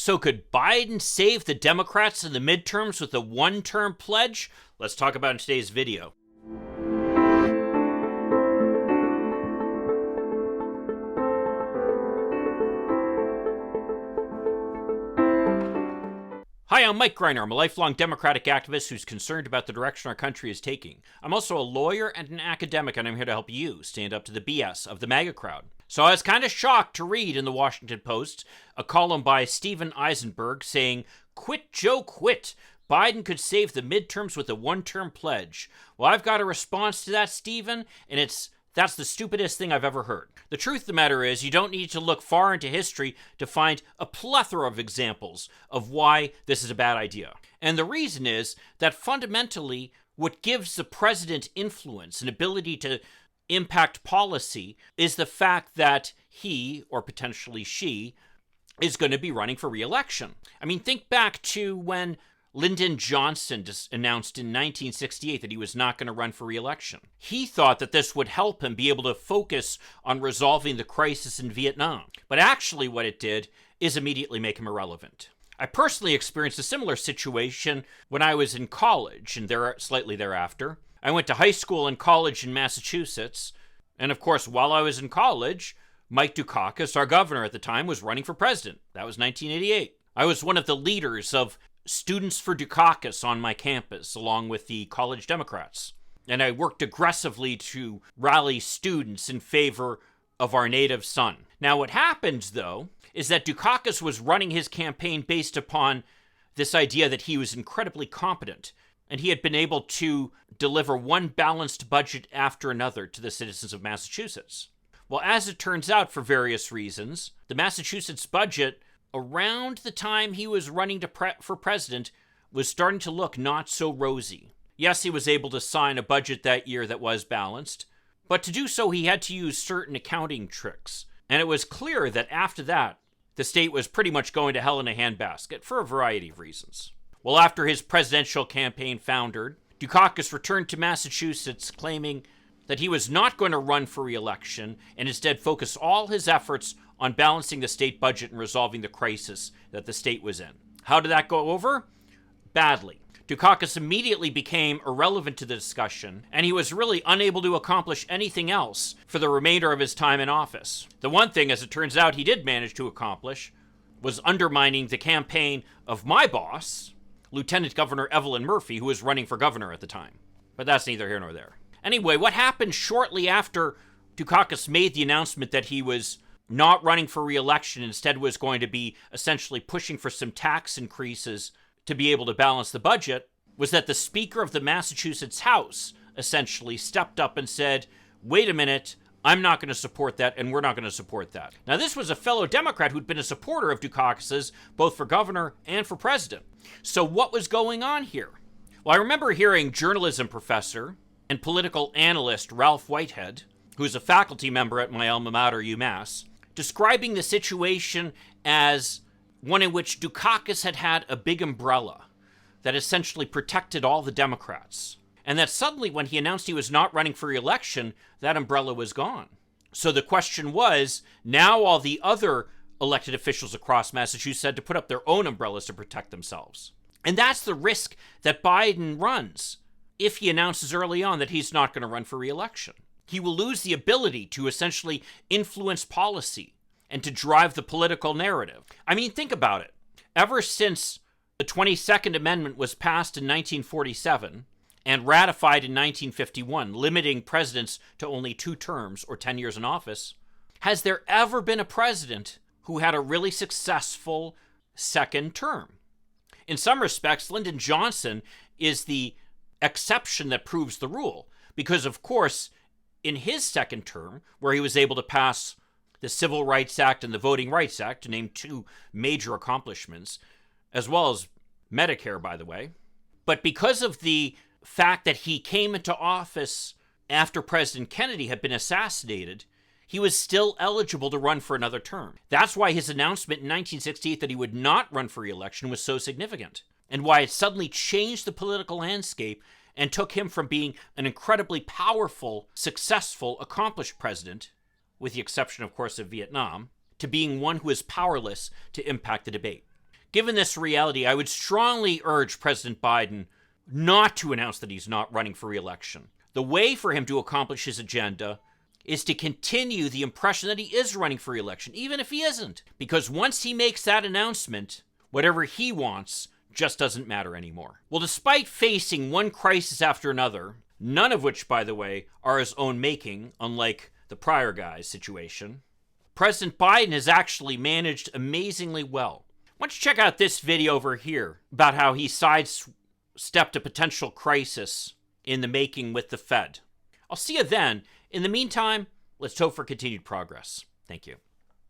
So could Biden save the Democrats in the midterms with a one-term pledge? Let's talk about it in today's video. Hi, I'm Mike Greiner. I'm a lifelong Democratic activist who's concerned about the direction our country is taking. I'm also a lawyer and an academic, and I'm here to help you stand up to the BS of the MAGA crowd. So I was kind of shocked to read in the Washington Post a column by Steven Eisenberg saying, "Quit, Joe, quit. Biden could save the midterms with a one-term pledge." Well, I've got a response to that, Steven, and that's the stupidest thing I've ever heard. The truth of the matter is, you don't need to look far into history to find a plethora of examples of why this is a bad idea. And the reason is that fundamentally, what gives the president influence and ability to impact policy is the fact that he, or potentially she, is going to be running for re-election. I mean, think back to when Lyndon Johnson just announced in 1968 that he was not going to run for re-election. He thought that this would help him be able to focus on resolving the crisis in Vietnam. But actually what it did is immediately make him irrelevant. I personally experienced a similar situation when I was in college and slightly thereafter. I went to high school and college in Massachusetts. And of course, while I was in college, Mike Dukakis, our governor at the time, was running for president. That was 1988. I was one of the leaders of Students for Dukakis on my campus, along with the college Democrats. And I worked aggressively to rally students in favor of our native son. Now, what happened, though, is that Dukakis was running his campaign based upon this idea that he was incredibly competent, and he had been able to deliver one balanced budget after another to the citizens of Massachusetts. Well, as it turns out, for various reasons, the Massachusetts budget, around the time he was running for president, was starting to look not so rosy. Yes, he was able to sign a budget that year that was balanced, but to do so he had to use certain accounting tricks. And it was clear that after that, the state was pretty much going to hell in a handbasket for a variety of reasons. Well, after his presidential campaign foundered, Dukakis returned to Massachusetts claiming that he was not going to run for re-election and instead focus all his efforts on balancing the state budget and resolving the crisis that the state was in. How did that go over? Badly. Dukakis immediately became irrelevant to the discussion, and he was really unable to accomplish anything else for the remainder of his time in office. The one thing, as it turns out, he did manage to accomplish was undermining the campaign of my boss, Lieutenant Governor Evelyn Murphy, who was running for governor at the time. But that's neither here nor there. Anyway, what happened shortly after Dukakis made the announcement that he was not running for re-election, instead was going to be essentially pushing for some tax increases to be able to balance the budget, was that the Speaker of the Massachusetts House essentially stepped up and said, wait a minute, I'm not going to support that, and we're not going to support that. Now, this was a fellow Democrat who'd been a supporter of Dukakis's, both for governor and for president. So what was going on here? Well, I remember hearing journalism professor and political analyst Ralph Whitehead, who's a faculty member at my alma mater, UMass, describing the situation as one in which Dukakis had had a big umbrella that essentially protected all the Democrats. And that suddenly, when he announced he was not running for re-election, that umbrella was gone. So the question was, now all the other elected officials across Massachusetts had to put up their own umbrellas to protect themselves. And that's the risk that Biden runs if he announces early on that he's not going to run for re-election. He will lose the ability to essentially influence policy and to drive the political narrative. I mean, think about it. Ever since the 22nd Amendment was passed in 1947 and ratified in 1951, limiting presidents to only 2 terms or 10 years in office, has there ever been a president who had a really successful second term? In some respects, Lyndon Johnson is the exception that proves the rule, because, of course, in his second term, where he was able to pass the Civil Rights Act and the Voting Rights Act, to name 2 major accomplishments, as well as Medicare, by the way, but because of the fact that he came into office after President Kennedy had been assassinated, he was still eligible to run for another term. That's why his announcement in 1968 that he would not run for re-election was so significant, and why it suddenly changed the political landscape and took him from being an incredibly powerful, successful, accomplished president, with the exception, of course, of Vietnam, to being one who is powerless to impact the debate. Given this reality, I would strongly urge President Biden not to announce that he's not running for re-election. The way for him to accomplish his agenda is to continue the impression that he is running for re-election, even if he isn't. Because once he makes that announcement, whatever he wants just doesn't matter anymore. Well, despite facing one crisis after another, none of which, by the way, are his own making, unlike the prior guy's situation, President Biden has actually managed amazingly well. Why don't you check out this video over here about how he sidestepped a potential crisis in the making with the Fed. I'll see you then. In the meantime, let's hope for continued progress. Thank you.